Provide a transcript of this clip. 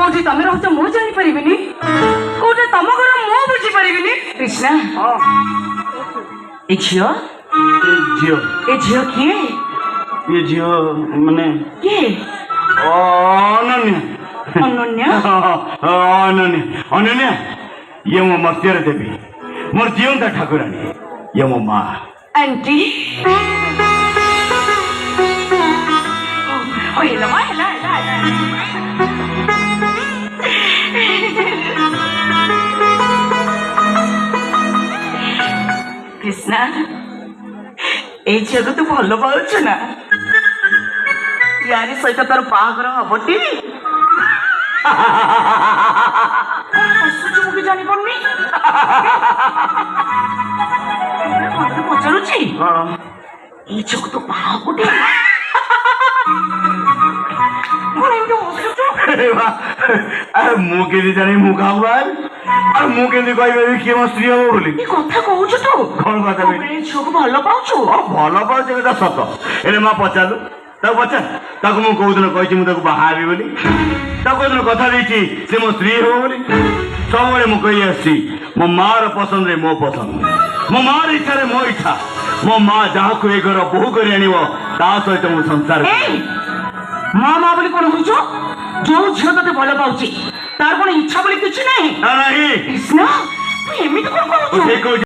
কোটি তুমি রହୁଛ ମୁଁ ଜାଣିପାରିବିନି କୋଉଟା ତମ ଘର ମୁଁ ବୁଝିପାରିବିନି କୃଷ୍ଣା ଏ ଝିଅ କିଏ ये झियो माने କିଏ अनन्या ଅନନ୍ୟା अनन्या अनन्या ये मो मर्त्यार देवी मोर जीवंता ठाकुरानी ये मो माँ आंटी ହେଲା ମା ହେଲା କୃଷ୍ଣା এই ଝିଅକୁ ତୁ ଭଲ ପାଉଛୁ ନା ୟାରି ସହିତ ତୋର ବାହାଘର ହବଟି ହସୁଛୁ ମୁଁ ବି ଜାଣିପାରୁନି ମତେ ପଚାରୁଛି এই ଝିଅକୁ ତୁ ବାହା ହବୁଟି କଣ ଏମିତି ହସୁଛୁ ମୁଁ କେମିତି ଜାଣି ମୁଁ କାହାକୁ ଆଉ ମୁଁ କେମିତି କହିବି କିଏ ମୋ ସ୍ତ୍ରୀ ହବ ବୋଲି କି କଥା କହୁଛୁ ତୁ କଣ କଥା ଏଇ ଝିଅକୁ ଭଲ ପାଉଛୁ ଭଲ ପାଉଛି କଥା ସତ ଏରେ ମା ପଚାରୁ ତାକୁ ପଚାର ତାକୁ ମୁଁ କୋଉଦିନ କହିଛି ମୁଁ ତାକୁ ବାହା ହେବି ବୋଲି ତାକୁ କୋଉଦିନ କଥା ଦେଇଛି ସେ ମୋ ସ୍ତ୍ରୀ ହବ ବୋଲି ସବୁବେଳେ ମୁଁ କହି ଆସିଛି ମୋ ମାର ପସନ୍ଦରେ ମୋ ପସନ୍ଦ ମୋ ମାର ଇଚ୍ଛାରେ ମୋ ଇଚ୍ଛା ମୋ ମା ଯାହାକୁ ଏ ଘର ବୋହୂ କରି ଆଣିବ ତା ସହିତ ମୁଁ ସଂସାର ମା ମା ବୋଲି କଣ କହୁଛ ଯୋଉ ଝିଅ ତତେ ଭଲ ପାଉଛି ତାର କଣ ଇଚ୍ଛା ବୋଲି କିଛି ନାହିଁ ନାହିଁ କୃଷ୍ଣ ତୁ ଏମିତି କଣ କହୁଛୁ